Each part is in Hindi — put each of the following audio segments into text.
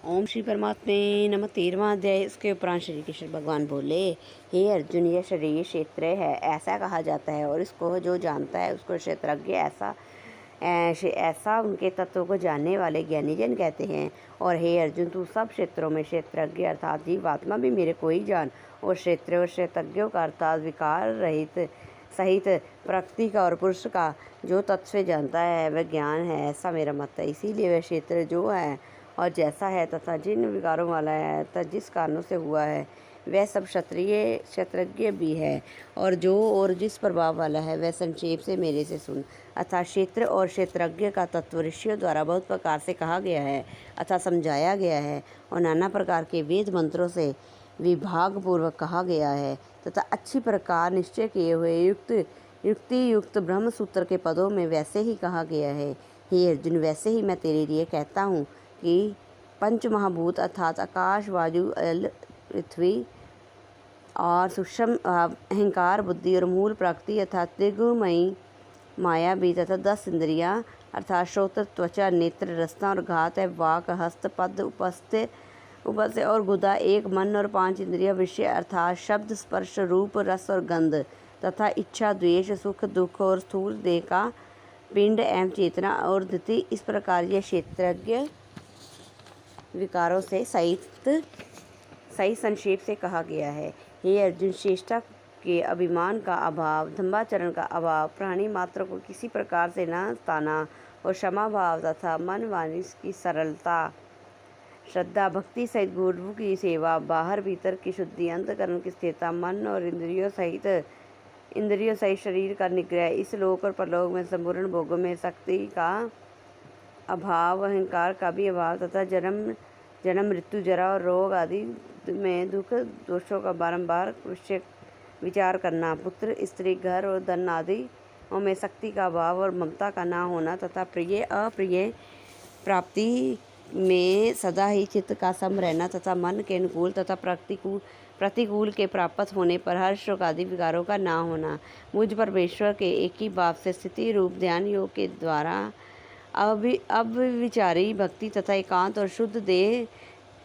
ओम श्री परमात्मे नमः। 13वां अध्याय। इसके उपरांत श्री कृष्ण भगवान बोले, हे अर्जुन, यह शरीर क्षेत्र है ऐसा कहा जाता है, और इसको जो जानता है उसको क्षेत्रज्ञ ऐसा उनके तत्व को जानने वाले ज्ञानी जन कहते हैं। और हे अर्जुन, तू सब क्षेत्रों में क्षेत्रज्ञ अर्थात जीवात्मा भी मेरे को ही जान, और क्षेत्र और क्षेत्रज्ञों का अर्थात विकार रहित सहित प्रकृति का और पुरुष का जो तत्व से जानता है वह ज्ञान है, ऐसा मेरा मत है। इसीलिए वह क्षेत्र जो है और जैसा है तथा जिन विकारों वाला है तथा जिस कारणों से हुआ है वह सब क्षत्रिय क्षेत्रज्ञ भी है, और जो और जिस प्रभाव वाला है वह संक्षेप से मेरे से सुन। अतः क्षेत्र और क्षेत्रज्ञ का तत्व ऋषियों द्वारा बहुत प्रकार से कहा गया है अथवा समझाया गया है, और नाना प्रकार के वेद मंत्रों से विभाग पूर्वक कहा गया है तथा अच्छी प्रकार निश्चय किए हुए युक्ति युक्त ब्रह्म सूत्र के पदों में वैसे ही कहा गया है। हे अर्जुन, वैसे ही मैं तेरे लिए कहता हूँ कि पंच महाभूत अर्थात आकाश, वायु, जल, पृथ्वी और सूक्ष्म अहंकार, बुद्धि और मूल प्रकृति अर्थात त्रिगुणमयी माया भी तथा 10 इंद्रियां अर्थात श्रोत्र, त्वचा, नेत्र, रसना और घात है, वाक, हस्त, पद, उपस्थ और गुदा, एक मन और 5 इंद्रिया विषय अर्थात शब्द, स्पर्श, रूप, रस और गंध तथा इच्छा, द्वेष, सुख, दुख और स्थूल देह का पिंड एवं चेतना और धृति, इस प्रकार यह क्षेत्रज्ञ विकारों से सही संक्षेप से कहा गया है। हे अर्जुन, श्रेष्ठता के अभिमान का अभाव, धम्माचरण का अभाव, प्राणी मात्र को किसी प्रकार से न ताना और क्षमा भाव तथा मन वाणी की सरलता, श्रद्धा, भक्ति सहित गुरु की सेवा, बाहर भीतर की शुद्धि, अंतकरण की स्थिरता, मन और इंद्रियों सहित शरीर का निग्रह, इस लोक और परलोक में संपूर्ण भोगों में शक्ति का अभाव, अहंकार का भी अभाव तथा जन्म मृत्यु, जरा और रोग आदि में दुख दोषों का बारंबार विचार करना, पुत्र, स्त्री, घर और धन आदि में शक्ति का अभाव और ममता का ना होना तथा प्रिय अप्रिय प्राप्ति में सदा ही चित्त का सम रहना तथा मन के अनुकूल तथा प्रतिकूल के प्राप्त होने पर हर्ष आदि विकारों का ना होना, मुझ परमेश्वर के एक ही भाव से स्थिति रूप ध्यान योग के द्वारा अब विचारी भक्ति तथा एकांत और शुद्ध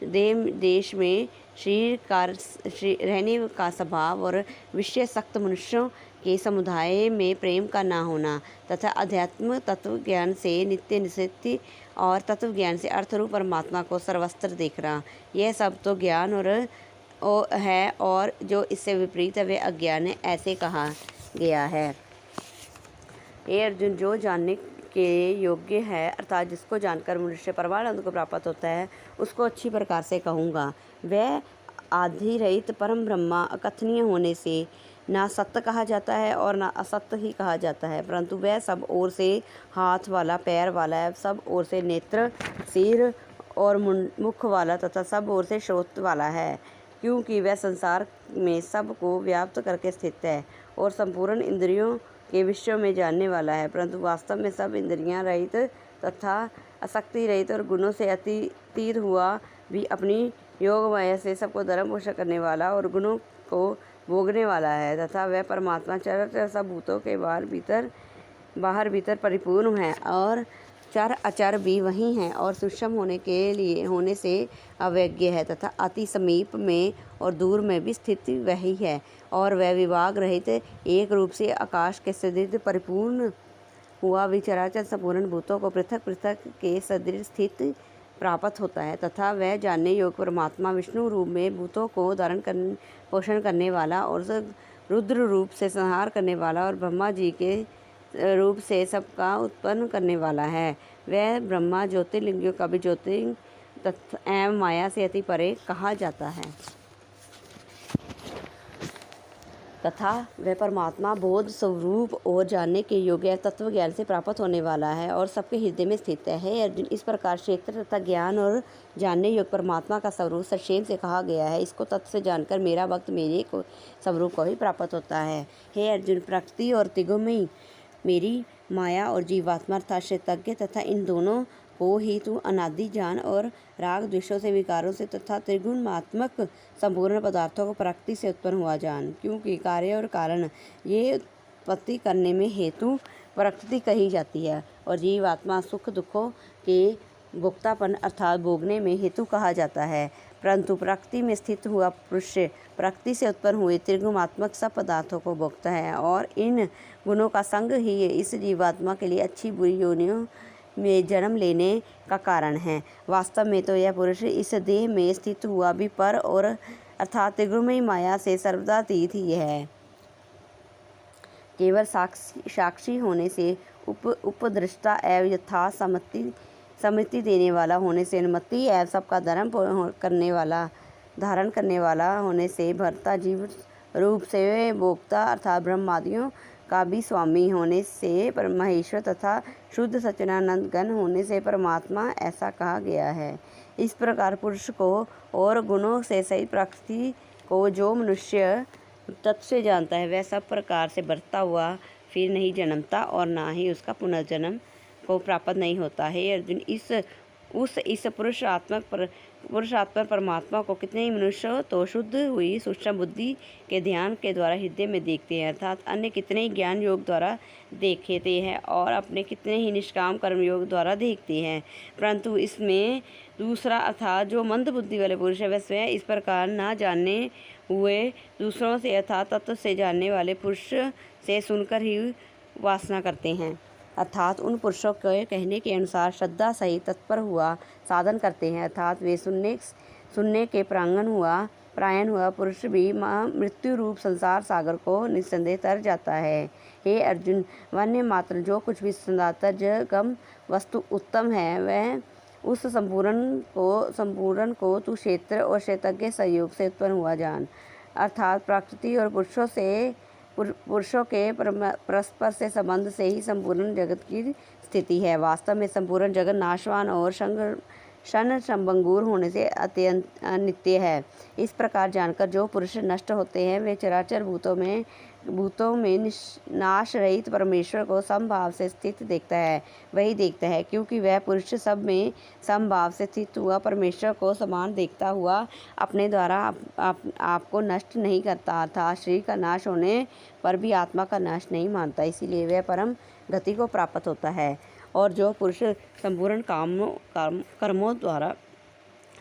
देश में रहने का स्वभाव और विषय सक्त मनुष्यों के समुदाय में प्रेम का ना होना तथा अध्यात्म तत्व ज्ञान से नित्य निश्चित और तत्व ज्ञान से अर्थरूप परमात्मा को सर्वस्त्र देखना, यह सब तो ज्ञान है, और जो इससे विपरीत है वे अज्ञान है, ऐसे कहा गया है। हे अर्जुन, जो जानने के योग्य है अर्थात जिसको जानकर मनुष्य परमानंद को प्राप्त होता है उसको अच्छी प्रकार से कहूँगा। वह आदि रहित परम ब्रह्मा अकथनीय होने से ना सत्य कहा जाता है और ना असत्य ही कहा जाता है, परंतु वह सब ओर से हाथ वाला, पैर वाला है, सब ओर से नेत्र, सिर और मुख वाला तथा सब ओर से श्रोत्र वाला है, क्योंकि वह संसार में सब को व्याप्त करके स्थित है और संपूर्ण इंद्रियों के विषयों में जानने वाला है, परंतु वास्तव में सब इंद्रियां रहित तथा आसक्ति रहित और गुणों से अतीत हुआ भी अपनी योग माया से सबको धर्म पोषण करने वाला और गुणों को भोगने वाला है तथा वह परमात्मा चर सब भूतों के बाहर भीतर परिपूर्ण है, और चर अचर भी वही हैं और सूक्ष्म होने से अवज्ञ है तथा अति समीप में और दूर में भी स्थित वही है, और वह विभाग रहित एक रूप से आकाश के सदृश परिपूर्ण हुआ विचराचर संपूर्ण भूतों को पृथक पृथक के सदृश स्थित प्राप्त होता है तथा वह जानने योग्य परमात्मा विष्णु रूप में भूतों को पोषण करने वाला और रुद्र रूप से संहार करने वाला और ब्रह्मा जी के रूप से सबका उत्पन्न करने वाला है। वह ब्रह्मा ज्योतिर्लिंगियों का भी ज्योतिर्लिंग एवं माया से अति परे कहा जाता है तथा वह परमात्मा बोध स्वरूप और जानने के योग्य तत्व ज्ञान से प्राप्त होने वाला है और सबके हृदय में स्थित है। अर्जुन, इस प्रकार क्षेत्र तथा ज्ञान और जानने योग्य परमात्मा का स्वरूप संक्षेप से कहा गया है। इसको तत्व से जानकर मेरा भक्त मेरे को स्वरूप को ही प्राप्त होता है। हे अर्जुन, प्रकृति और त्रिगुणमयी मेरी माया और जीवात्मा अर्थात क्षेत्रज्ञ तथा इन दोनों को ही तू अनादि जान, और राग द्वेषों से विकारों से तथा त्रिगुणात्मक संपूर्ण पदार्थों को प्रकृति से उत्पन्न हुआ जान, क्योंकि कार्य और कारण ये उत्पत्ति करने में हेतु प्रकृति कही जाती है, और जीवात्मा सुख दुखों के भोक्तापन अर्थात भोगने में हेतु कहा जाता है। परंतु प्रकृति में स्थित हुआ पुरुष प्रकृति से उत्पन्न हुए त्रिगुणात्मक सब पदार्थों को भोगता है और इन गुणों का संग ही इस जीवात्मा के लिए अच्छी बुरी योनियों में जन्म लेने का कारण है। वास्तव में तो यह पुरुष इस देह में स्थित हुआ भी पर और अर्थात त्रिगुणमयी माया से सर्वदा अतीत ही है। केवल साक्षी होने से उपदृष्टा एवं यथार्थ सम्मति देने वाला होने से अनुमति एवं सबका धारण करने वाला होने से भर्ता जीव रूप से भोक्ता अर्थात ब्रह्मादियों का भी स्वामी होने से महेश्वर तथा शुद्ध सच्चिदानंद घन होने से परमात्मा ऐसा कहा गया है। इस प्रकार पुरुष को और गुणों से सहित प्रकृति को जो मनुष्य तत्व से जानता है वह सब प्रकार से बढ़ता हुआ फिर नहीं जन्मता और ना ही उसका पुनर्जन्म को प्राप्त नहीं होता है। अर्जुन इस पुरुषात्मक परमात्मा को कितने ही मनुष्य तो शुद्ध हुई सूक्ष्म बुद्धि के ध्यान के द्वारा हृदय में देखते हैं अर्थात अन्य कितने ही ज्ञान योग द्वारा देखते हैं और अपने कितने ही निष्काम कर्म योग द्वारा देखते हैं। परंतु इसमें दूसरा अर्थात जो मंद बुद्धि वाले पुरुष है वह स्वयं इस प्रकार ना जानने हुए दूसरों से अर्थात तत्व से जानने वाले पुरुष से सुनकर ही वासना करते हैं अर्थात उन पुरुषों के कहने के अनुसार श्रद्धा सहित तत्पर हुआ साधन करते हैं अर्थात वे सुनने के प्रायण हुआ पुरुष भी मृत्यु रूप संसार सागर को निस्संदेह तर जाता है। हे अर्जुन, वन्य मात्र जो कुछ भी सनातन गम वस्तु उत्तम है वह उस संपूर्ण को तू क्षेत्र और क्षेत्रज्ञ सहयोग से उत्पन्न हुआ जान अर्थात प्रकृति और पुरुषों के परस्पर से संबंध से ही संपूर्ण जगत की स्थिति है। वास्तव में संपूर्ण जगत नाशवान और क्षण संभंगुर होने से अत्यंत अनित्य है। इस प्रकार जानकर जो पुरुष नष्ट होते हैं वे चराचर भूतों में नाश रहित परमेश्वर को समभाव से स्थित वही देखता है क्योंकि वह पुरुष सब में समभाव से स्थित हुआ परमेश्वर को समान देखता हुआ अपने द्वारा आपको नष्ट नहीं करता अर्थात शरीर का नाश होने पर भी आत्मा का नाश नहीं मानता, इसीलिए वह परम गति को प्राप्त होता है। और जो पुरुष संपूर्ण कर्मों द्वारा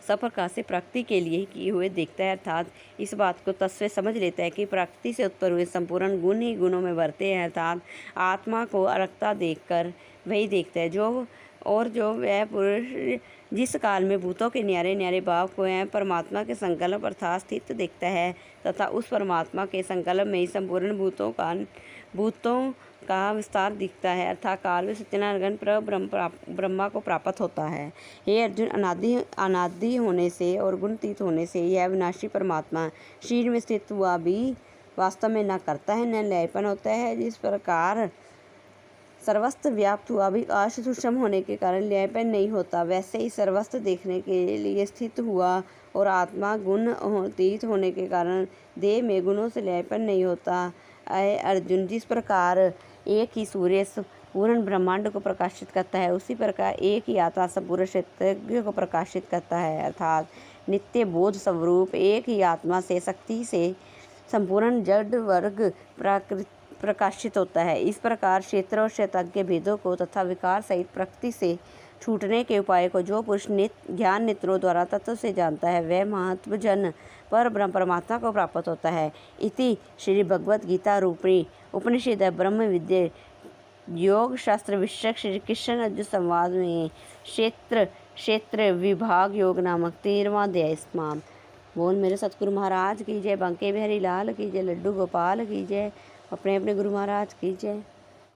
सब प्रकार से प्रकृति के लिए किए हुए देखता है अर्थात इस बात को तत्व समझ लेता है कि प्रकृति से उत्पन्न हुए संपूर्ण गुण ही गुणों में बढ़ते हैं अर्थात आत्मा को अलगता देखकर वही देखता है जो वह पुरुष जिस काल में भूतों के न्यारे भाव को है परमात्मा के संकल्प अर्थात स्थित देखता है तथा उस परमात्मा के संकल्प में ही संपूर्ण भूतों का विस्तार दिखता है अर्थात काल में सच्चिदानंद ब्रह्मा को प्राप्त होता है। हे अर्जुन, अनादि होने से और गुणातीत होने से यह अविनाशी परमात्मा शरीर में स्थित हुआ भी वास्तव में न करता है न लयपन होता है। जिस प्रकार सर्वस्त्र व्याप्त हुआ भी आश सूक्ष्म होने के कारण लयपन नहीं होता वैसे ही सर्वस्त्र देखने के लिए स्थित हुआ और आत्मा गुण अतीत होने के कारण देह में गुणों से लयपन नहीं होता। अर्जुन, जिस प्रकार एक ही सूर्य पूर्ण ब्रह्मांड को प्रकाशित करता है उसी प्रकार एक ही आत्मा संपूर्ण क्षेत्रज्ञ को प्रकाशित करता है अर्थात नित्य बोध स्वरूप एक ही आत्मा से शक्ति से संपूर्ण जड़ वर्ग प्रकाशित होता है। इस प्रकार क्षेत्र और क्षेत्रज्ञ भेदों को तथा विकार सहित प्रकृति से छूटने के उपाय को जो पुरुष ज्ञान नेत्रों द्वारा तत्व से जानता है वह महत्वजन पर ब्रह्म परमात्मा को प्राप्त होता है। इति श्री भगवद गीता रूपी उपनिषद ब्रह्म विद्या योग शास्त्र विषयक श्री कृष्ण अर्जुन संवाद में क्षेत्र विभाग योग नामक 13वां अध्याय समाप्त। बोल मेरे सतगुरु महाराज की जय, बंके बिहारी लाल की जय, लड्डू गोपाल की जय, अपने गुरु महाराज की जय।